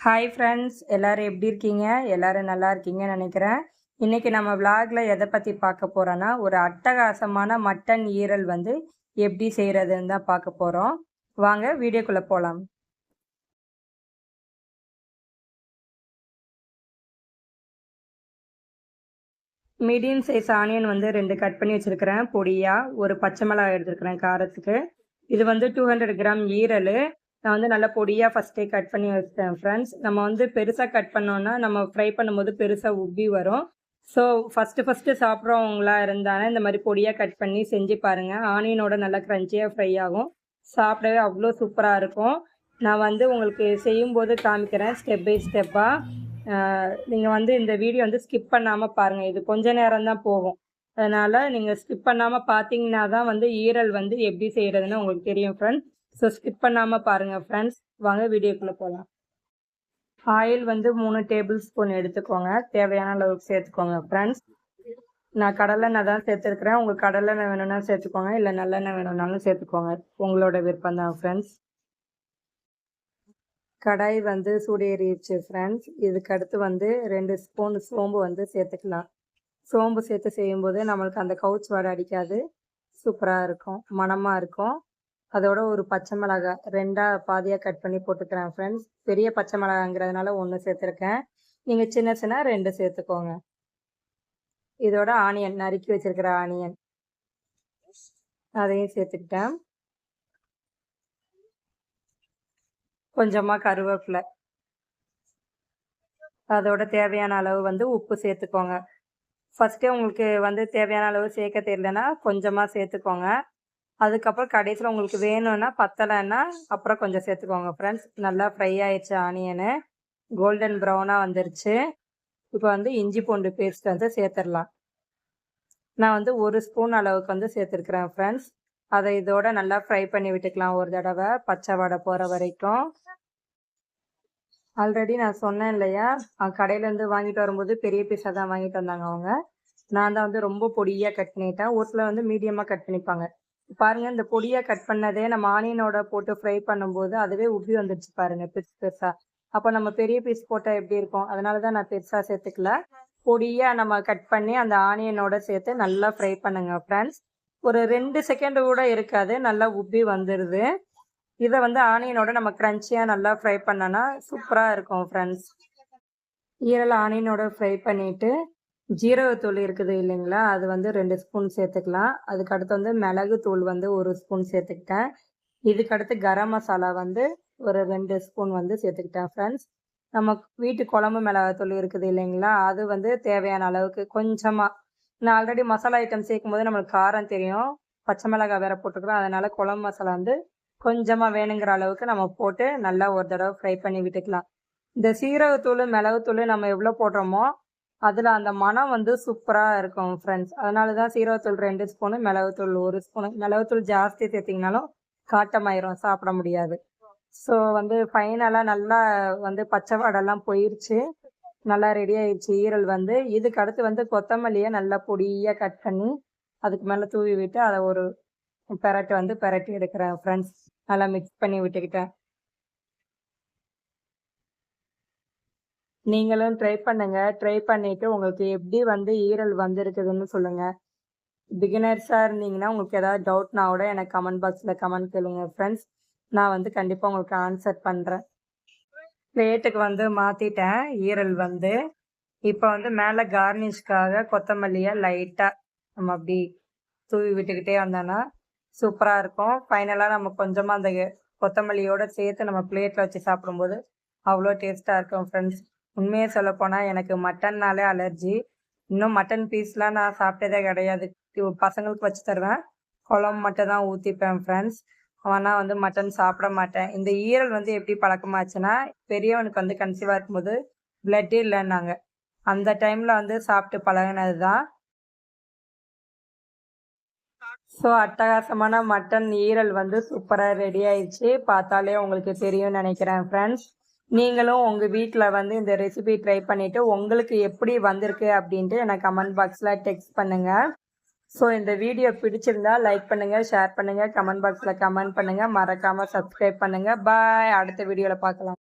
Hi friends, எல்லோரும் எப்படி இருக்கீங்க? எல்லோரும் நல்லா இருக்கீங்கன்னு நினைக்கிறேன். இன்றைக்கி நம்ம விலாகில் எதை பற்றி பார்க்க போகிறோன்னா, ஒரு அட்டகாசமான மட்டன் ஈரல் வந்து எப்படி செய்கிறதுன்னு தான் பார்க்க போகிறோம். வாங்க வீடியோக்குள்ளே போகலாம். மீடியம் சைஸ் ஆனியன் வந்து 2 கட் பண்ணி வச்சுருக்கிறேன் பொடியாக. ஒரு பச்சை மிளகாய் எடுத்துருக்கிறேன் காரத்துக்கு. இது வந்து 200 கிராம் ஈரல். நான் வந்து நல்லா பொடியாக ஃபஸ்ட்டே கட் பண்ணி வச்சிட்டேன் ஃப்ரெண்ட்ஸ். நம்ம வந்து பெருசாக கட் பண்ணோன்னா நம்ம ஃப்ரை பண்ணும்போது பெருசாக உப்பி வரும். ஸோ ஃபஸ்ட்டு சாப்பிட்றவங்களா இருந்தாலும் இந்த மாதிரி பொடியாக கட் பண்ணி செஞ்சு பாருங்கள். ஆனியனோட நல்லா க்ரன்ச்சியாக ஃப்ரை ஆகும். சாப்பிடவே அவ்வளோ சூப்பராக இருக்கும். நான் வந்து உங்களுக்கு செய்யும்போது காமிக்கிறேன் ஸ்டெப் பை ஸ்டெப்பாக. நீங்கள் வந்து இந்த வீடியோ வந்து ஸ்கிப் பண்ணாமல் பாருங்கள். இது கொஞ்ச நேரம் தான் போகும். அதனால் நீங்கள் ஸ்கிப் பண்ணாமல் பார்த்தீங்கன்னா தான் வந்து ஈரல் வந்து எப்படி செய்கிறதுன்னு உங்களுக்கு தெரியும் ஃப்ரெண்ட்ஸ். ஸோ ஸ்கிப் பண்ணாமல் பாருங்கள் ஃப்ரெண்ட்ஸ். வாங்க வீடியோக்குள்ளே போகலாம். ஆயில் வந்து 3 டேபிள் ஸ்பூன் எடுத்துக்கோங்க. தேவையான அளவுக்கு சேர்த்துக்கோங்க ஃப்ரெண்ட்ஸ். நான் கடலெண்ணெய் தான் சேர்த்துருக்குறேன். உங்களுக்கு கடலெண்ணெய் வேணும்னா சேர்த்துக்கோங்க, இல்லை நல்லெண்ணெய் வேணும்னாலும் சேர்த்துக்கோங்க. உங்களோட விருப்பம் தான் ஃப்ரெண்ட்ஸ். கடாய் வந்து சூடேறிடுச்சு ஃப்ரெண்ட்ஸ். இதுக்கு அடுத்து வந்து 2 ஸ்பூன் சோம்பு வந்து சேர்த்துக்கலாம். சோம்பு சேர்த்து செய்யும்போது நம்மளுக்கு அந்த கவுச் வாடை அடிக்காது, சூப்பராக இருக்கும், மணமாக இருக்கும். அதோட ஒரு பச்சை மிளகாய் 2 பாதியாக கட் பண்ணி போட்டுக்கிறேன் ஃப்ரெண்ட்ஸ். பெரிய பச்சை மிளகாங்கிறதுனால 1 சேர்த்துருக்கேன். நீங்கள் சின்ன 2 சேர்த்துக்கோங்க. இதோட ஆனியன் நறுக்கி வச்சிருக்கிற ஆனியன் அதையும் சேர்த்துக்கிட்டேன். கொஞ்சமாக கருவேப்பிலை, அதோட தேவையான அளவு வந்து உப்பு சேர்த்துக்கோங்க. ஃபஸ்ட்டே உங்களுக்கு வந்து தேவையான அளவு சேர்க்க தெரியலன்னா கொஞ்சமாக சேர்த்துக்கோங்க. அதுக்கப்புறம் கடைசியில் உங்களுக்கு வேணும்னா பத்தலைன்னா அப்புறம் கொஞ்சம் சேர்த்துக்கோங்க ஃப்ரெண்ட்ஸ். நல்லா ஃப்ரை ஆயிடுச்சு ஆனியனு, கோல்டன் ப்ரௌனாக வந்துருச்சு. இப்போ வந்து இஞ்சி பூண்டு பேஸ்ட் வந்து சேர்த்துடலாம். நான் வந்து 1 ஸ்பூன் அளவுக்கு வந்து சேர்த்துருக்குறேன் ஃப்ரெண்ட்ஸ். அதை இதோட நல்லா ஃப்ரை பண்ணி விட்டுக்கலாம் ஒரு தடவை, பச்சை வடை போகிற வரைக்கும். ஆல்ரெடி நான் சொன்னேன் இல்லையா, கடையிலேருந்து வாங்கிட்டு வரும்போது பெரிய பீஸாக தான் வாங்கிட்டு வந்தாங்க அவங்க. நான் தான் வந்து ரொம்ப பொடியாக கட் பண்ணிட்டேன். ஒரு சில வந்து மீடியமாக கட் பண்ணிப்பாங்க. பாருங்க, இந்த பொடியாக கட் பண்ணதே நம்ம ஆனியனோட போட்டு ஃப்ரை பண்ணும்போது அதுவே உப்பி வந்துடுச்சு பாருங்க, பெருசா. அப்போ நம்ம பெரிய பீஸ் போட்டால் எப்படி இருக்கும்? அதனால தான் நான் பெருசாக சேர்த்துக்கல. பொடியாக நம்ம கட் பண்ணி அந்த ஆனியனோட சேர்த்து நல்லா ஃப்ரை பண்ணுங்க ஃப்ரெண்ட்ஸ். ஒரு 2 செகண்ட் கூட இருக்காது, நல்லா உப்பி வந்துடுது. இதை வந்து ஆனியனோட நம்ம க்ரன்ச்சியாக நல்லா ஃப்ரை பண்ணோன்னா சூப்பராக இருக்கும் ஃப்ரெண்ட்ஸ். ஈரல் ஆனியனோட ஃப்ரை பண்ணிவிட்டு ஜீரகத்தூள் இருக்குது இல்லைங்களா, அது வந்து 2 ஸ்பூன் சேர்த்துக்கலாம். அதுக்கடுத்து வந்து மிளகுத்தூள் வந்து 1 ஸ்பூன் சேர்த்துக்கிட்டேன். இதுக்கடுத்து கரம் மசாலா வந்து ஒரு 2 ஸ்பூன் வந்து சேர்த்துக்கிட்டேன் ஃப்ரெண்ட்ஸ். நம்ம வீட்டு குழம்பு மிளகாத்தூள் இருக்குது இல்லைங்களா, அது வந்து தேவையான அளவுக்கு கொஞ்சமாக. நான் ஆல்ரெடி மசாலா ஐட்டம் சேர்க்கும் போது நம்மளுக்கு காரம் தெரியும், பச்சை மிளகாய் வேறு போட்டுக்கிறோம். அதனால் குழம்பு மசாலா வந்து கொஞ்சமாக வேணுங்கிற அளவுக்கு நம்ம போட்டு நல்லா ஒரு தடவை ஃப்ரை பண்ணி விட்டுக்கலாம். இந்த சீரகத்தூள் மிளகுத்தூள் நம்ம எவ்வளோ போடுறோமோ அதில் அந்த மனம் வந்து சூப்பராக இருக்கும் ஃப்ரெண்ட்ஸ். அதனால தான் சீரகத்தூள் 2 ஸ்பூனு, மிளகுத்தூள் 1 ஸ்பூனு. மிளகுத்தூள் ஜாஸ்தி சேர்த்திங்கனாலும் காட்டமாயிரும், சாப்பிட முடியாது. ஸோ வந்து ஃபைனலாக நல்லா வந்து பச்சை வாடெல்லாம் போயிடுச்சு, நல்லா ரெடி ஆயிடுச்சு ஈரல் வந்து. இதுக்கு அடுத்து வந்து கொத்தமல்லியை நல்லா பொடியாக கட் பண்ணி அதுக்கு மேலே தூவி விட்டு அதை ஒரு பெரட்டி எடுக்கிறேன் ஃப்ரெண்ட்ஸ். நல்லா மிக்ஸ் பண்ணி விட்டுக்கிட்டேன். நீங்களும் ட்ரை பண்ணுங்க. ட்ரை பண்ணிட்டு உங்களுக்கு எப்படி வந்து ஈரல் வந்திருக்குதுன்னு சொல்லுங்க. பிகினர்ஸாக இருந்தீங்கன்னா உங்களுக்கு ஏதாவது டவுட்னா கூட எனக்கு கமெண்ட் பாக்ஸில் கமெண்ட் கேளுங்க ஃப்ரெண்ட்ஸ். நான் வந்து கண்டிப்பாக உங்களுக்கு ஆன்சர் பண்ணுறேன். பிளேட்டுக்கு வந்து மாற்றிட்டேன் ஈரல் வந்து. இப்போ வந்து மேலே கார்னிஷ்காக கொத்தமல்லியை லைட்டாக நம்ம அப்படி தூவி விட்டுக்கிட்டே வந்தோன்னா சூப்பராக இருக்கும். ஃபைனலாக நம்ம கொஞ்சமாக அந்த கொத்தமல்லியோடு சேர்த்து நம்ம பிளேட்டில் வச்சு சாப்பிடும்போது அவ்வளோ டேஸ்ட்டாக இருக்கும் ஃப்ரெண்ட்ஸ். உண்மையை சொல்லப்போனால் எனக்கு மட்டன்னாலே அலர்ஜி. இன்னும் மட்டன் பீஸ்லாம் நான் சாப்பிட்டதே கிடையாது. பசங்களுக்கு வச்சு தருவேன், குழம்பு மட்டும் தான் ஊற்றிப்பேன் ஃப்ரெண்ட்ஸ். ஆனால் வந்து மட்டன் சாப்பிட மாட்டேன். இந்த ஈரல் வந்து எப்படி பழக்கமாச்சுன்னா, பெரியவனுக்கு வந்து கன்சீவாக இருக்கும்போது பிளட் இல்லைன்னாங்க. அந்த டைமில் வந்து சாப்பிட்டு பழகினது தான். ஸோ அட்டகாசமான மட்டன் ஈரல் வந்து சூப்பராக ரெடி ஆயிடுச்சு. பார்த்தாலே உங்களுக்கு தெரியும்னு நினைக்கிறேன் ஃப்ரெண்ட்ஸ். நீங்களும் உங்கள் வீட்டில் வந்து இந்த ரெசிபி ட்ரை பண்ணிவிட்டு உங்களுக்கு எப்படி வந்திருக்கு அப்படின்ட்டு எனக்கு கமெண்ட் பாக்ஸில் டெக்ஸ்ட் பண்ணுங்கள். ஸோ இந்த வீடியோ பிடிச்சிருந்தா லைக் பண்ணுங்கள், ஷேர் பண்ணுங்கள், கமெண்ட் பாக்ஸில் கமெண்ட் பண்ணுங்கள், மறக்காமல் சப்ஸ்கிரைப் பண்ணுங்கள். பாய். அடுத்த வீடியோவில் பார்க்கலாம்.